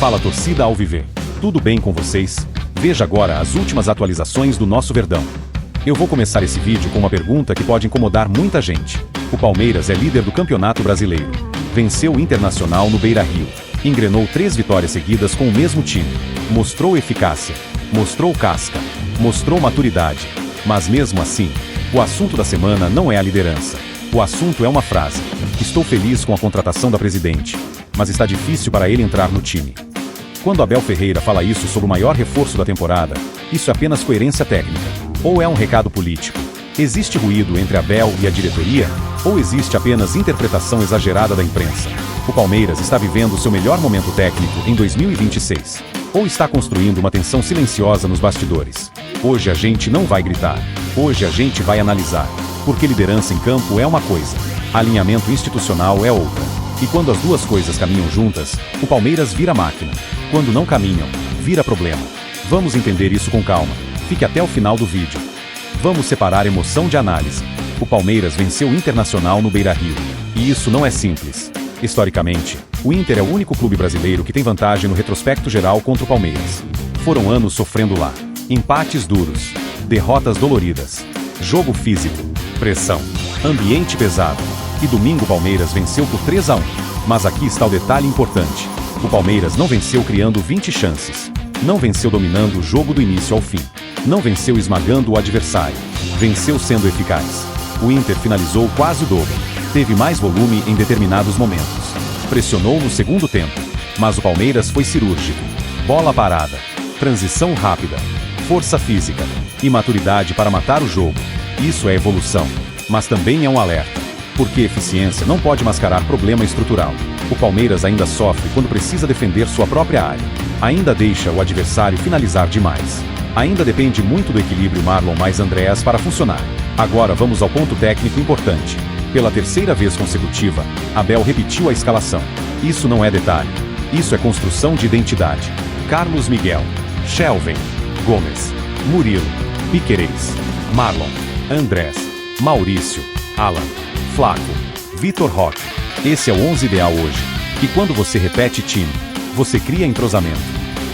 Fala torcida Alviverde, tudo bem com vocês? Veja agora as últimas atualizações do nosso Verdão. Eu vou começar esse vídeo com uma pergunta que pode incomodar muita gente. O Palmeiras é líder do Campeonato Brasileiro. Venceu o Internacional no Beira-Rio. Engrenou 3 vitórias seguidas com o mesmo time. Mostrou eficácia. Mostrou casca. Mostrou maturidade. Mas mesmo assim, o assunto da semana não é a liderança. O assunto é uma frase. Estou feliz com a contratação da presidente, mas está difícil para ele entrar no time. Quando Abel Ferreira fala isso sobre o maior reforço da temporada, isso é apenas coerência técnica? Ou é um recado político? Existe ruído entre Abel e a diretoria? Ou existe apenas interpretação exagerada da imprensa? O Palmeiras está vivendo seu melhor momento técnico em 2026? Ou está construindo uma tensão silenciosa nos bastidores? Hoje a gente não vai gritar. Hoje a gente vai analisar. Porque liderança em campo é uma coisa, alinhamento institucional é outra. E quando as duas coisas caminham juntas, o Palmeiras vira máquina. Quando não caminham, vira problema. Vamos entender isso com calma. Fique até o final do vídeo. Vamos separar emoção de análise. O Palmeiras venceu o Internacional no Beira-Rio. E isso não é simples. Historicamente, o Inter é o único clube brasileiro que tem vantagem no retrospecto geral contra o Palmeiras. Foram anos sofrendo lá. Empates duros. Derrotas doloridas. Jogo físico. Pressão. Ambiente pesado. E domingo o Palmeiras venceu por 3-1. Mas aqui está o detalhe importante. O Palmeiras não venceu criando 20 chances. Não venceu dominando o jogo do início ao fim. Não venceu esmagando o adversário. Venceu sendo eficaz. O Inter finalizou quase o dobro. Teve mais volume em determinados momentos. Pressionou no segundo tempo. Mas o Palmeiras foi cirúrgico. Bola parada. Transição rápida. Força física. E maturidade para matar o jogo. Isso é evolução. Mas também é um alerta. Porque eficiência não pode mascarar problema estrutural. O Palmeiras ainda sofre quando precisa defender sua própria área. Ainda deixa o adversário finalizar demais. Ainda depende muito do equilíbrio Marlon mais Andréas para funcionar. Agora vamos ao ponto técnico importante. Pela terceira vez consecutiva, Abel repetiu a escalação. Isso não é detalhe. Isso é construção de identidade. Carlos Miguel, Shelvin, Gomes, Murilo, Piquerez, Marlon, Andrés, Maurício, Alan, Flaco, Vitor Roque. Esse é o 11 ideal hoje. E quando você repete time, você cria entrosamento.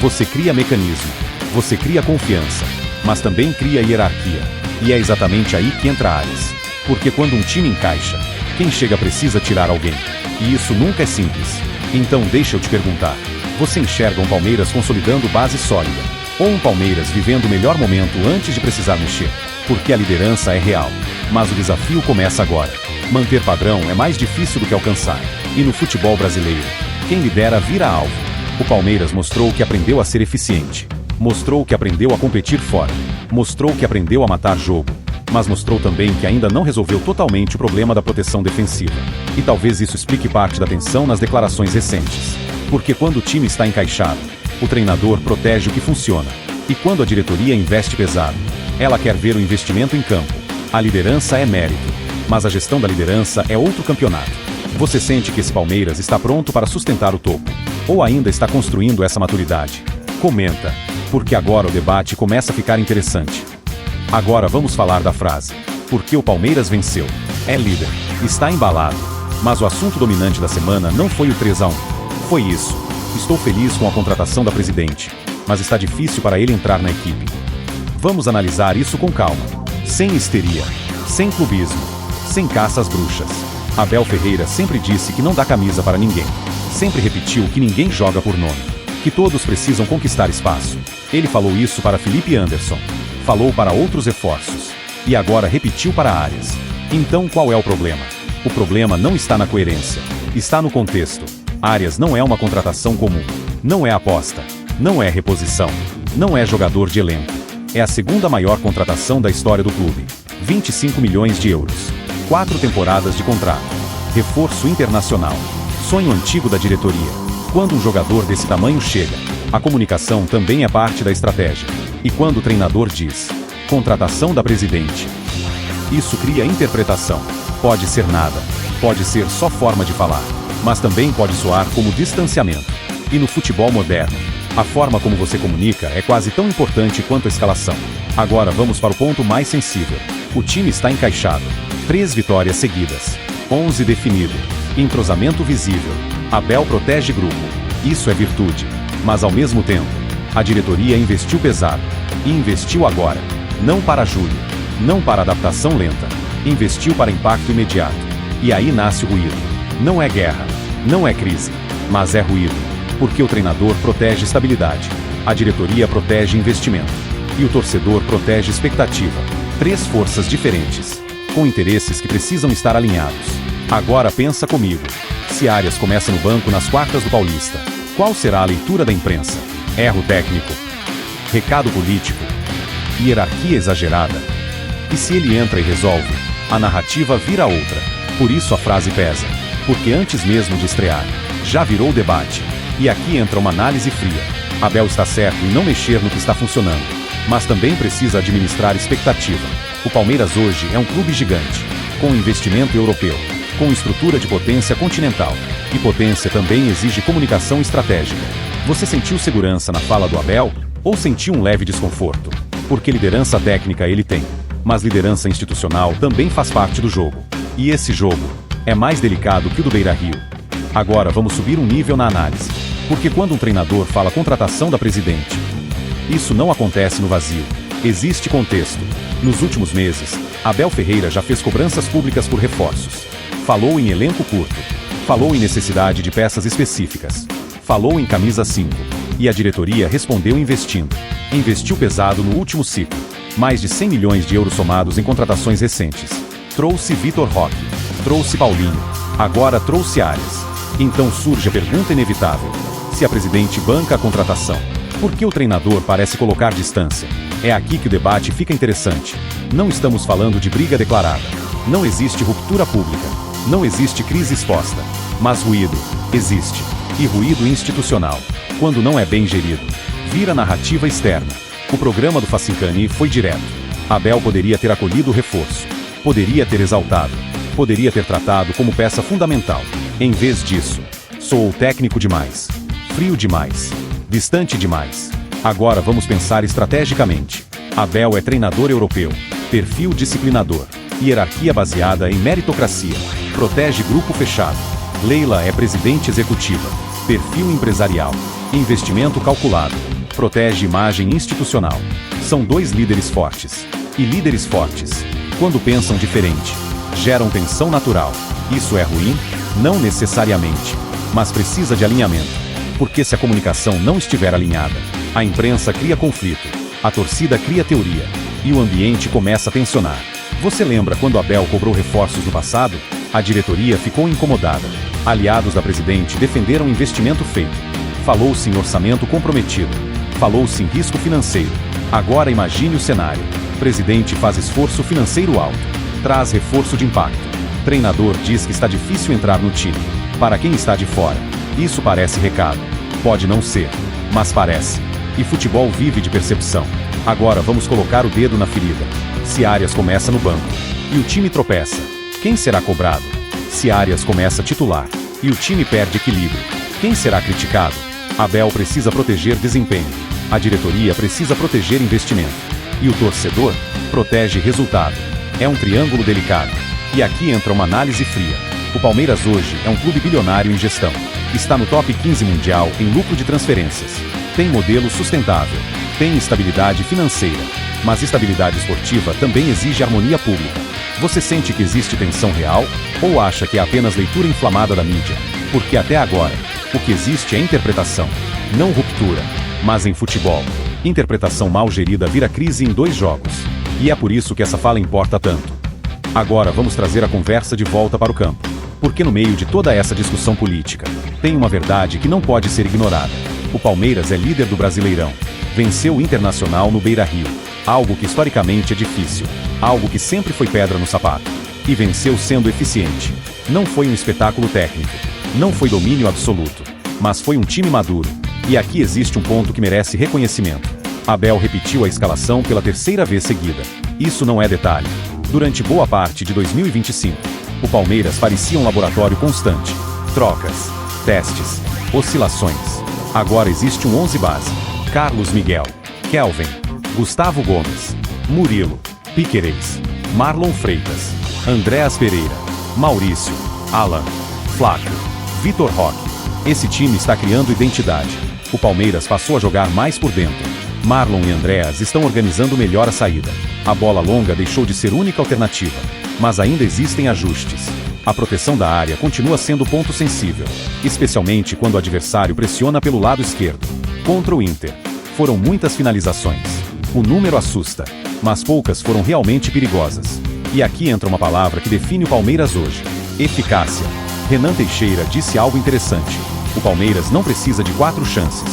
Você cria mecanismo. Você cria confiança. Mas também cria hierarquia. E é exatamente aí que entra Arias. Porque quando um time encaixa, quem chega precisa tirar alguém. E isso nunca é simples. Então deixa eu te perguntar. Você enxerga um Palmeiras consolidando base sólida? Ou um Palmeiras vivendo o melhor momento antes de precisar mexer? Porque a liderança é real. Mas o desafio começa agora. Manter padrão é mais difícil do que alcançar. E no futebol brasileiro, quem lidera vira alvo. O Palmeiras mostrou que aprendeu a ser eficiente. Mostrou que aprendeu a competir fora. Mostrou que aprendeu a matar jogo. Mas mostrou também que ainda não resolveu totalmente o problema da proteção defensiva. E talvez isso explique parte da tensão nas declarações recentes. Porque quando o time está encaixado, o treinador protege o que funciona. E quando a diretoria investe pesado, ela quer ver o investimento em campo. A liderança é mérito. Mas a gestão da liderança é outro campeonato. Você sente que esse Palmeiras está pronto para sustentar o topo? Ou ainda está construindo essa maturidade? Comenta, porque agora o debate começa a ficar interessante. Agora vamos falar da frase. Porque o Palmeiras venceu. É líder. Está embalado. Mas o assunto dominante da semana não foi o 3-1. Foi isso. Estou feliz com a contratação da presidente. Mas está difícil para ele entrar na equipe. Vamos analisar isso com calma. Sem histeria. Sem clubismo. Sem caça às bruxas. Abel Ferreira sempre disse que não dá camisa para ninguém. Sempre repetiu que ninguém joga por nome. Que todos precisam conquistar espaço. Ele falou isso para Felipe Anderson. Falou para outros reforços. E agora repetiu para Arias. Então qual é o problema? O problema não está na coerência. Está no contexto. Arias não é uma contratação comum. Não é aposta. Não é reposição. Não é jogador de elenco. É a segunda maior contratação da história do clube. 25 milhões de euros. 4 temporadas de contrato. Reforço internacional. Sonho antigo da diretoria. Quando um jogador desse tamanho chega, a comunicação também é parte da estratégia. E quando o treinador diz, contratação da presidente, isso cria interpretação. Pode ser nada. Pode ser só forma de falar. Mas também pode soar como distanciamento. E no futebol moderno, a forma como você comunica é quase tão importante quanto a escalação. Agora vamos para o ponto mais sensível. O time está encaixado. 3 vitórias seguidas. 11 definido. Entrosamento visível. Abel protege grupo. Isso é virtude. Mas ao mesmo tempo, a diretoria investiu pesado. E investiu agora. Não para julho. Não para adaptação lenta. Investiu para impacto imediato. E aí nasce o ruído. Não é guerra. Não é crise. Mas é ruído. Porque o treinador protege estabilidade. A diretoria protege investimento. E o torcedor protege expectativa. Três forças diferentes. Com interesses que precisam estar alinhados. Agora pensa comigo. Se Arias começa no banco nas quartas do Paulista, qual será a leitura da imprensa? Erro técnico? Recado político? Hierarquia exagerada? E se ele entra e resolve, a narrativa vira outra. Por isso a frase pesa. Porque antes mesmo de estrear, já virou debate. E aqui entra uma análise fria. Abel está certo em não mexer no que está funcionando, mas também precisa administrar expectativa. O Palmeiras hoje é um clube gigante, com investimento europeu, com estrutura de potência continental. E potência também exige comunicação estratégica. Você sentiu segurança na fala do Abel? Ou sentiu um leve desconforto? Porque liderança técnica ele tem, mas liderança institucional também faz parte do jogo. E esse jogo é mais delicado que o do Beira-Rio. Agora vamos subir um nível na análise. Porque quando um treinador fala contratação da presidente, isso não acontece no vazio. Existe contexto. Nos últimos meses, Abel Ferreira já fez cobranças públicas por reforços. Falou em elenco curto. Falou em necessidade de peças específicas. Falou em camisa 5. E a diretoria respondeu investindo. Investiu pesado no último ciclo. Mais de 100 milhões de euros somados em contratações recentes. Trouxe Vitor Roque. Trouxe Paulinho. Agora trouxe Arias. Então surge a pergunta inevitável. Se a presidente banca a contratação, por que o treinador parece colocar distância? É aqui que o debate fica interessante. Não estamos falando de briga declarada. Não existe ruptura pública. Não existe crise exposta. Mas ruído existe. E ruído institucional, quando não é bem gerido, vira narrativa externa. O programa do Facincani foi direto. Abel poderia ter acolhido o reforço. Poderia ter exaltado. Poderia ter tratado como peça fundamental. Em vez disso, soou técnico demais. Frio demais. Distante demais. Agora vamos pensar estrategicamente. Abel é treinador europeu. Perfil disciplinador. Hierarquia baseada em meritocracia. Protege grupo fechado. Leila é presidente executiva. Perfil empresarial. Investimento calculado. Protege imagem institucional. São dois líderes fortes. E líderes fortes, quando pensam diferente, geram tensão natural. Isso é ruim? Não necessariamente. Mas precisa de alinhamento. Porque se a comunicação não estiver alinhada, a imprensa cria conflito, a torcida cria teoria, e o ambiente começa a tensionar. Você lembra quando Abel cobrou reforços no passado? A diretoria ficou incomodada. Aliados da presidente defenderam o investimento feito. Falou-se em orçamento comprometido. Falou-se em risco financeiro. Agora imagine o cenário. Presidente faz esforço financeiro alto. Traz reforço de impacto. Treinador diz que está difícil entrar no time. Para quem está de fora, isso parece recado. Pode não ser, mas parece. E futebol vive de percepção. Agora vamos colocar o dedo na ferida. Se Arias começa no banco e o time tropeça, quem será cobrado? Se Arias começa titular e o time perde equilíbrio, quem será criticado? Abel precisa proteger desempenho. A diretoria precisa proteger investimento. E o torcedor protege resultado. É um triângulo delicado. E aqui entra uma análise fria. O Palmeiras hoje é um clube bilionário em gestão. Está no top 15 mundial em lucro de transferências. Tem modelo sustentável. Tem estabilidade financeira. Mas estabilidade esportiva também exige harmonia pública. Você sente que existe tensão real? Ou acha que é apenas leitura inflamada da mídia? Porque até agora, o que existe é interpretação. Não ruptura. Mas em futebol, interpretação mal gerida vira crise em 2 jogos. E é por isso que essa fala importa tanto. Agora vamos trazer a conversa de volta para o campo. Porque no meio de toda essa discussão política, tem uma verdade que não pode ser ignorada. O Palmeiras é líder do Brasileirão. Venceu o Internacional no Beira-Rio. Algo que historicamente é difícil. Algo que sempre foi pedra no sapato. E venceu sendo eficiente. Não foi um espetáculo técnico. Não foi domínio absoluto. Mas foi um time maduro. E aqui existe um ponto que merece reconhecimento. Abel repetiu a escalação pela 3ª vez seguida. Isso não é detalhe. Durante boa parte de 2025, o Palmeiras parecia um laboratório constante. Trocas, testes, oscilações. Agora existe um 11 base. Carlos Miguel, Kelvin, Gustavo Gomes, Murilo, Piquerez, Marlon Freitas, Andréas Pereira, Maurício, Alan, Flávio, Vitor Roque. Esse time está criando identidade. O Palmeiras passou a jogar mais por dentro. Marlon e Andréas estão organizando melhor a saída. A bola longa deixou de ser única alternativa, mas ainda existem ajustes. A proteção da área continua sendo ponto sensível, especialmente quando o adversário pressiona pelo lado esquerdo. Contra o Inter, foram muitas finalizações. O número assusta, mas poucas foram realmente perigosas. E aqui entra uma palavra que define o Palmeiras hoje: eficácia. Renan Teixeira disse algo interessante: o Palmeiras não precisa de 4 chances.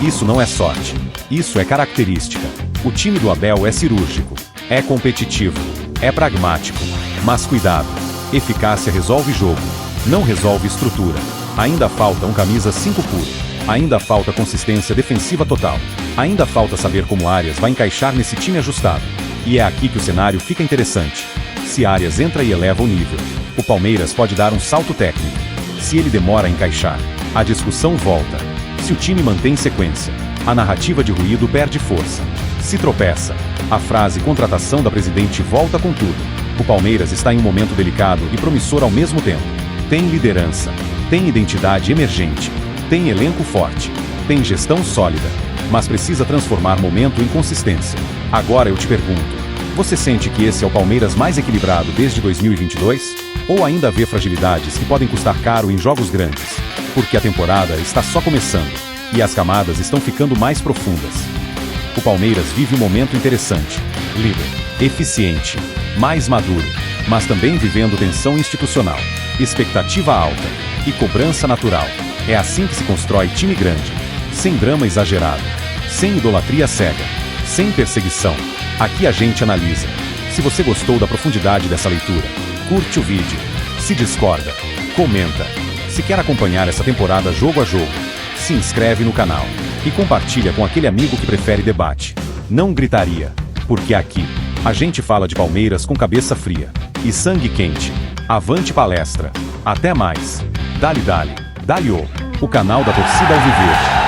Isso não é sorte, isso é característica. O time do Abel é cirúrgico, é competitivo, é pragmático. Mas cuidado, eficácia resolve jogo, não resolve estrutura. Ainda falta um camisa 5 puro, ainda falta consistência defensiva total, ainda falta saber como Arias vai encaixar nesse time ajustado. E é aqui que o cenário fica interessante. Se Arias entra e eleva o nível, o Palmeiras pode dar um salto técnico. Se ele demora a encaixar, a discussão volta. Se o time mantém sequência, a narrativa de ruído perde força. Se tropeça, a frase contratação da presidente volta com tudo. O Palmeiras está em um momento delicado e promissor ao mesmo tempo. Tem liderança, tem identidade emergente, tem elenco forte, tem gestão sólida, mas precisa transformar momento em consistência. Agora eu te pergunto, você sente que esse é o Palmeiras mais equilibrado desde 2022? Ou ainda vê fragilidades que podem custar caro em jogos grandes? Porque a temporada está só começando, e as camadas estão ficando mais profundas. O Palmeiras vive um momento interessante, líder, eficiente, mais maduro, mas também vivendo tensão institucional, expectativa alta e cobrança natural. É assim que se constrói time grande, sem drama exagerado, sem idolatria cega, sem perseguição. Aqui a gente analisa. Se você gostou da profundidade dessa leitura, curte o vídeo. Se discorda, comenta. Se quer acompanhar essa temporada jogo a jogo, se inscreve no canal e compartilha com aquele amigo que prefere debate, não gritaria, porque aqui a gente fala de Palmeiras com cabeça fria e sangue quente. Avante palestra. Até mais. Dali, o canal da torcida alviverde.